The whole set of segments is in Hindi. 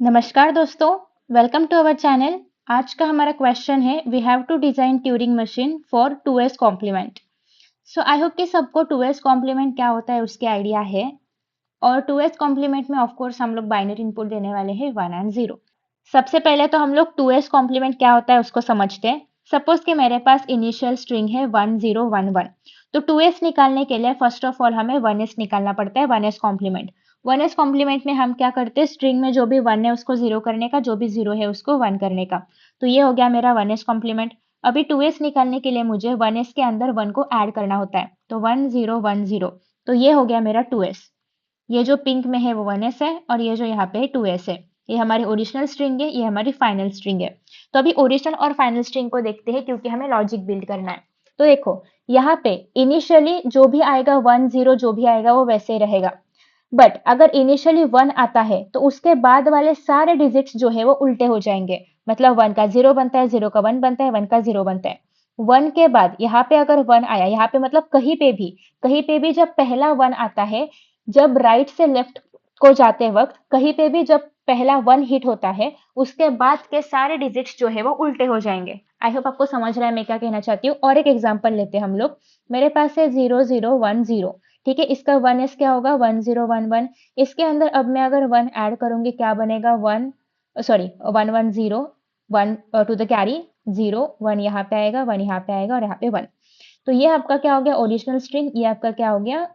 नमस्कार दोस्तों, वेलकम टू अवर चैनल। आज का हमारा क्वेश्चन है we have to design Turing machine for 2s complement. So I hope कि सबको 2s कॉम्प्लीमेंट क्या होता है उसके आइडिया है। और 2s कॉम्प्लीमेंट में ऑफ कोर्स हम लोग बाइनरी इनपुट देने वाले हैं 1 एंड 0। सबसे पहले तो हम लोग 2s कॉम्प्लीमेंट क्या होता है उसको समझते हैं। सपोज कि मेरे पास इनिशियल स्ट्रिंग है 1011, तो 2s निकालने के लिए फर्स्ट ऑफ ऑल हमें 1s निकालना पड़ता है, 1s कॉम्प्लीमेंट। 1s कॉम्प्लीमेंट में हम क्या करते हैं, स्ट्रिंग में जो भी 1 है उसको 0 करने का, जो भी 0 है उसको 1 करने का। तो ये हो गया मेरा 1s कॉम्प्लीमेंट। अभी 2s निकालने के लिए मुझे 1s के अंदर 1 को ऐड करना होता है, तो 1010। तो ये हो गया मेरा 2s। ये जो पिंक में है वो 1s है और ये जो यहाँ पे 2s है। ये हमारी ओरिजिनल स्ट्रिंग है, ये हमारी फाइनल स्ट्रिंग है। तो अभी ओरिजिनल और फाइनल स्ट्रिंग को देखते हैं क्योंकि हमें लॉजिक बिल्ड करना है। तो देखो यहाँ पे इनिशियली जो भी आएगा 1 0 जो भी आएगा वो वैसे ही रहेगा। बट अगर इनिशियली 1 आता है तो उसके बाद वाले सारे डिजिट्स जो है वो उल्टे हो जाएंगे। मतलब 1 का 0 बनता है, 0 का 1 बनता है, 1 का 0 बनता है। 1 के बाद यहाँ पे अगर 1 आया, यहाँ पे मतलब कहीं पे भी जब पहला 1 आता है, जब राइट से लेफ्ट को जाते वक्त कहीं पे भी जब पहला 1 हिट होता है, उसके बाद के सारे डिजिट्स जो है वो उल्टे हो जाएंगे। आई होप आपको समझ रहा है मैं क्या कहना चाहती हूँ। और एक एग्जांपल लेते हैं हम लोग। मेरे पास है 0010, ठीक है। इसका 1s क्या होगा, 1011। इसके अंदर अब मैं अगर 1 ऐड करूंगी क्या बनेगा, 110, 1 टू द कैरी 0, 1 यहाँ पे आएगा, 1 यहाँ पे आएगा और यहाँ पे 1। तो ये आपका क्या हो गया ओरिजिनल स्ट्रिंग, ये आपका क्या हो गया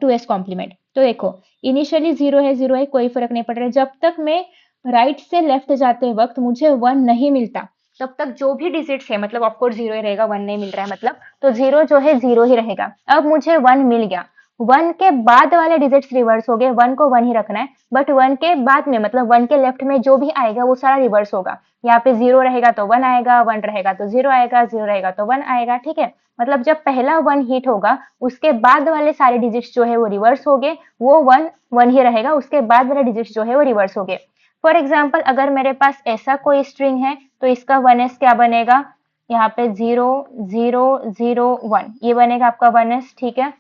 2s कॉम्प्लीमेंट। तो देखो इनिशियली 0 है, कोई फर्क नहीं पड़ रहा है। जब तक मैं राइट से लेफ्ट जाते वक्त मुझे 1 नहीं मिलता, तब तक जो भी डिजिट्स है, मतलब ऑफकोर्स 0 ही रहेगा, 1 नहीं मिल रहा है मतलब, तो 0 जो है 0 ही रहेगा। अब मुझे 1 मिल गया, 1 के बाद वाले डिजिट्स रिवर्स हो गए, 1 को 1 ही रखना है, बट 1 के बाद में मतलब 1 के लेफ्ट में जो भी आएगा वो सारा रिवर्स होगा। यहाँ पे 0 रहेगा तो 1 आएगा, 1 रहेगा तो 0 आएगा, 0 रहेगा तो 1 आएगा, ठीक है। मतलब जब पहला 1 हिट होगा उसके बाद वाले सारे डिजिट्स जो है वो रिवर्स हो गए, वो 1 1 ही रहेगा, उसके बाद वाले डिजिट्स जो है वो रिवर्स हो गए। फॉर एग्जाम्पल अगर मेरे पास ऐसा कोई स्ट्रिंग है तो इसका 1s क्या बनेगा, यहाँ पे 0 0 0 1 ये बनेगा आपका 1s, ठीक है।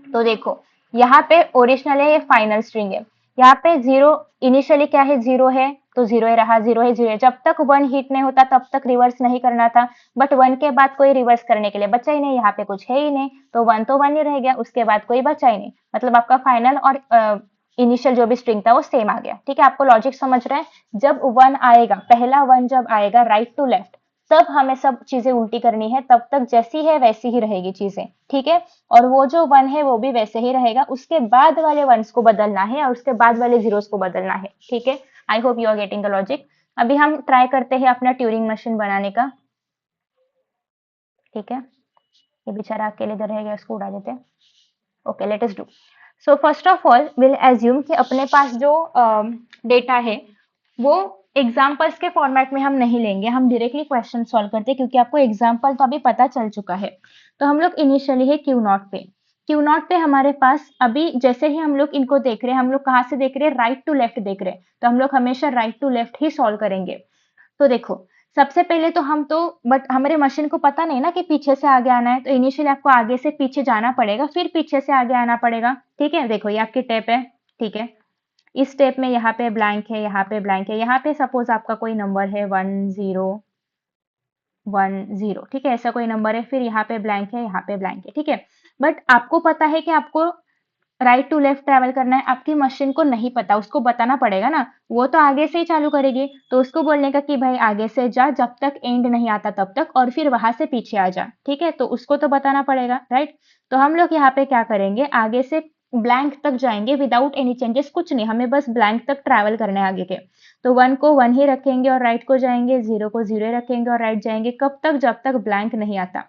तो देखो यहाँ पे ओरिजिनल है, ये फाइनल स्ट्रिंग है। यहाँ पे 0 इनिशियली क्या है, 0 है तो 0 ही रहा, 0 है 0 है। जब तक 1 हिट नहीं होता तब तक रिवर्स नहीं करना था, बट 1 के बाद कोई रिवर्स करने के लिए बचा ही नहीं, यहाँ पे कुछ है ही नहीं, तो 1 तो 1 ही रह गया, उसके बाद कोई बचा ही नहीं। मतलब आपका फाइनल और इनिशियल जो भी स्ट्रिंग था वो सेम आ गया, ठीक है। आपको लॉजिक समझ रहे हैं। जब 1 आएगा, पहला 1 जब आएगा राइट टू लेफ्ट, तब हमें सब चीजें उल्टी करनी है, तब तक जैसी है वैसी ही रहेगी चीजें, ठीक है। और वो जो 1 है वो भी वैसे ही रहेगा, उसके बाद वाले 1s को बदलना है और उसके बाद वाले 0s को बदलना है, ठीक है। I hope you are getting the logic. अभी हम ट्राई करते हैं अपना ट्यूरिंग मशीन बनाने का, ठीक है। ये बेचारा अकेले इधर रह गया, इसको उड़ा देते हैं। Okay, let us do. So first of all will assume कि अपने पास जो डेटा है वो एग्जाम्पल्स के फॉर्मेट में हम नहीं लेंगे, हम डायरेक्टली क्वेश्चन सॉल्व करते हैं, क्योंकि आपको एग्जाम्पल तो अभी पता चल चुका है। तो हम लोग इनिशियली है क्यू नॉट पे। क्यू नॉट पे हमारे पास अभी जैसे ही हम लोग इनको देख रहे हैं, हम लोग कहाँ से देख रहे हैं, राइट टू लेफ्ट देख रहे हैं, तो हम लोग हमेशा राइट टू लेफ्ट ही सॉल्व करेंगे। तो देखो सबसे पहले तो हम तो, बट हमारे मशीन को पता नहीं ना कि पीछे से आगे आना है, तो इनिशियली आपको आगे से पीछे जाना पड़ेगा, फिर पीछे से आगे आना पड़ेगा, ठीक है। देखो ये आपकी टेप है, ठीक है। इस स्टेप में यहाँ पे ब्लैंक है, यहाँ पे ब्लैंक है, यहाँ पे सपोज आपका कोई नंबर है 1010, ठीक है, ऐसा कोई नंबर है, फिर यहाँ पे ब्लैंक है, यहाँ पे ब्लैंक है, ठीक है। बट आपको पता है कि आपको राइट टू लेफ्ट ट्रैवल करना है, आपकी मशीन को नहीं पता, उसको बताना पड़ेगा ना। वो तो आगे से ही चालू करेगी, तो उसको बोलने का कि भाई आगे से जा जब तक एंड नहीं आता तब तक, और फिर वहां से पीछे आ जा, ठीक है। तो उसको तो बताना पड़ेगा, राइट। तो हम लोग यहाँ पे क्या करेंगे, आगे से ब्लैंक तक जाएंगे विदाउट एनी चेंजेस, कुछ नहीं, हमें बस ब्लैंक तक ट्रैवल करना है आगे के। तो 1 को 1 ही रखेंगे और राइट को जाएंगे, 0 को 0 रखेंगे और राइट जाएंगे, कब तक, जब तक ब्लैंक नहीं आता।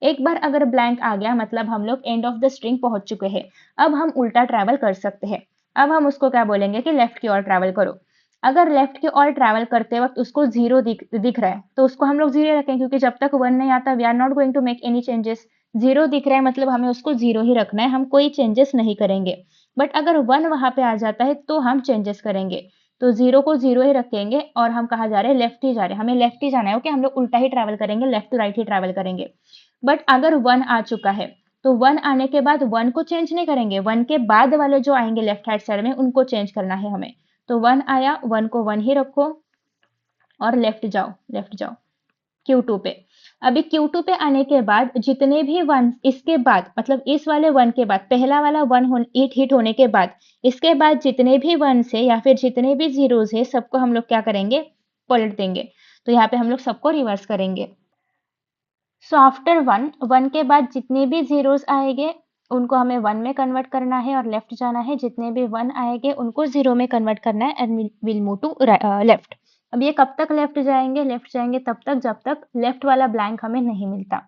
एक बार अगर ब्लैंक आ गया मतलब हम लोग एंड ऑफ द स्ट्रिंग पहुंच चुके हैं। अब हम उल्टा ट्रैवल कर सकते हैं। अब हम उसको क्या बोलेंगे कि लेफ्ट की ओर ट्रैवल करो। अगर लेफ्ट की ओर ट्रैवल करते वक्त उसको 0 दिख रहा है तो उसको हम लोग 0 रखें, क्योंकि जब तक 1 नहीं आता we are not going to make any changes. 0 दिख रहा है मतलब हमें उसको 0 ही रखना है, हम कोई चेंजेस नहीं करेंगे। बट अगर 1 वहां पे आ जाता है तो हम चेंजेस करेंगे। तो 0 को 0 ही रखेंगे और हम कहा जा रहे हैं, लेफ्ट ही जा रहे हैं, हमें लेफ्ट ही जाना है, ओके। हम लोग उल्टा ही ट्रैवल करेंगे, लेफ्ट टू राइट ही ट्रैवल करेंगे। बट अगर 1 आ चुका है तो 1 आने के बाद 1 को चेंज नहीं करेंगे, 1 के बाद वाले जो आएंगे लेफ्ट हैंड साइड में उनको चेंज करना है हमें। तो 1 आया, 1 को 1 ही रखो और लेफ्ट जाओ Q2 पे। अभी Q2 पे आने के बाद जितने भी 1 इसके बाद, मतलब इस वाले 1 के बाद, पहला वाला 1 हिट होने के बाद, इसके बाद जितने भी 1 है या फिर जितने भी जीरोस है, सबको हम लोग क्या करेंगे, पलट देंगे। तो यहाँ पे हम लोग सबको रिवर्स करेंगे। सो आफ्टर 1 के बाद जितने भी जीरोस आएंगे उनको हमें 1 में कन्वर्ट करना है और लेफ्ट जाना है। जितने भी 1 आएंगे उनको 0 में कन्वर्ट करना है and will move to left. अब ये कब तक लेफ्ट जाएंगे तब तक जब तक लेफ्ट वाला ब्लैंक हमें नहीं मिलता।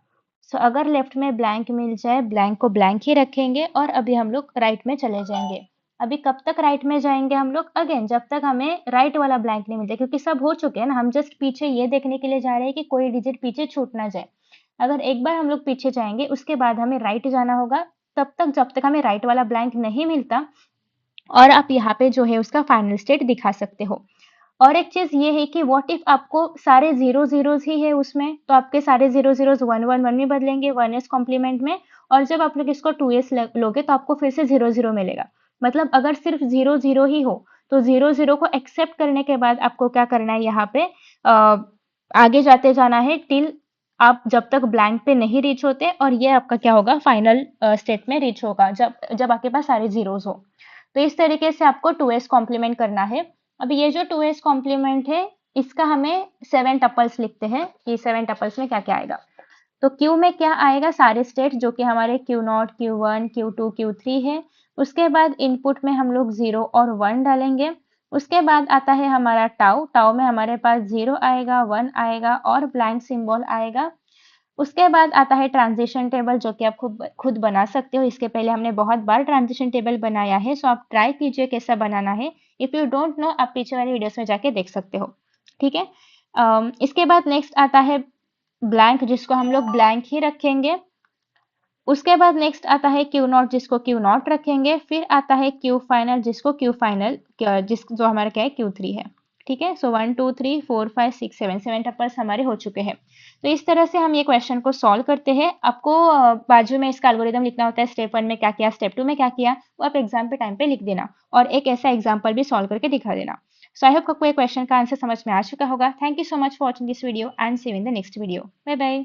सो अगर लेफ्ट में ब्लैंक मिल जाए, ब्लैंक को ब्लैंक ही रखेंगे और अभी हम लोग राइट में चले जाएंगे। अभी कब तक राइट में जाएंगे हम लोग, अगेन जब तक हमें राइट वाला ब्लैंक नहीं मिलता, क्योंकि सब हो चुके हैं ना, हम जस्ट पीछे ये देखने के लिए जा रहे हैं कि कोई डिजिट पीछे छूट ना जाए। अगर एक बार हम लोग पीछे जाएंगे उसके बाद हमें राइट जाना होगा, तब तक जब तक हमें राइट वाला ब्लैंक नहीं मिलता। और आप यहाँ पे जो है उसका फाइनल स्टेट दिखा सकते हो। और एक चीज ये है कि व्हाट इफ आपको सारे जीरो जीरोस ही है उसमें, तो आपके सारे जीरो जीरोस 1 में बदलेंगे 1s कॉम्प्लीमेंट में। और जब आप लोग इसको 2s लोगे तो आपको फिर से 0 0 मिलेगा। मतलब अगर सिर्फ 0 0 ही हो तो 0 0 को एक्सेप्ट करने के बाद आपको क्या करना है, यहाँ पे आगे जाते जाना है टिल आप जब तक ब्लैंक पे नहीं रीच होते, और ये आपका क्या होगा, फाइनल स्टेट में रीच होगा जब जब आपके पास सारे जीरोस हो। तो इस तरीके से आपको 2s कॉम्प्लीमेंट करना है। अब ये जो 2s कॉम्प्लीमेंट है इसका हमें 7 टपल्स लिखते हैं कि 7 टपल्स में क्या क्या आएगा। तो Q में क्या आएगा, सारे स्टेट जो कि हमारे Q0, Q1, Q2, Q3 है। उसके बाद इनपुट में हम लोग 0 और 1 डालेंगे। उसके बाद आता है हमारा टाउ में हमारे पास 0 आएगा, 1 आएगा और ब्लैंक सिंबल आएगा। उसके बाद आता है ट्रांजिशन टेबल, जो कि आप खुद बना सकते हो। इसके पहले हमने बहुत बार ट्रांजिशन टेबल बनाया है, सो आप ट्राई कीजिए कैसा बनाना है। इफ यू डोंट नो आप पीछे वाली वीडियोस में जाके देख सकते हो, ठीक है। इसके बाद नेक्स्ट आता है ब्लैंक, जिसको हम लोग ब्लैंक ही रखेंगे। उसके बाद नेक्स्ट आता है Q0, जिसको Q0 रखेंगे। फिर आता है Q फाइनल, जिसको Q फाइनल जो हमारा क्या है Q3 है, ठीक है। सो 1 2 3 4 5 6 7 टपल्स हमारे हो चुके हैं। तो इस तरह से हम ये क्वेश्चन को सॉल्व करते हैं। आपको बाजू में इसका एल्गोरिदम लिखना होता है, स्टेप 1 में क्या किया, स्टेप 2 में क्या किया, वो आप एग्जाम पे टाइम पे लिख देना और एक ऐसा एग्जाम्पल भी सॉल्व करके दिखा देना। सो आई होप आपको ये क्वेश्चन का आंसर समझ में आ चुका होगा। Thank you so much for watching this video and see you in the next video. Bye bye.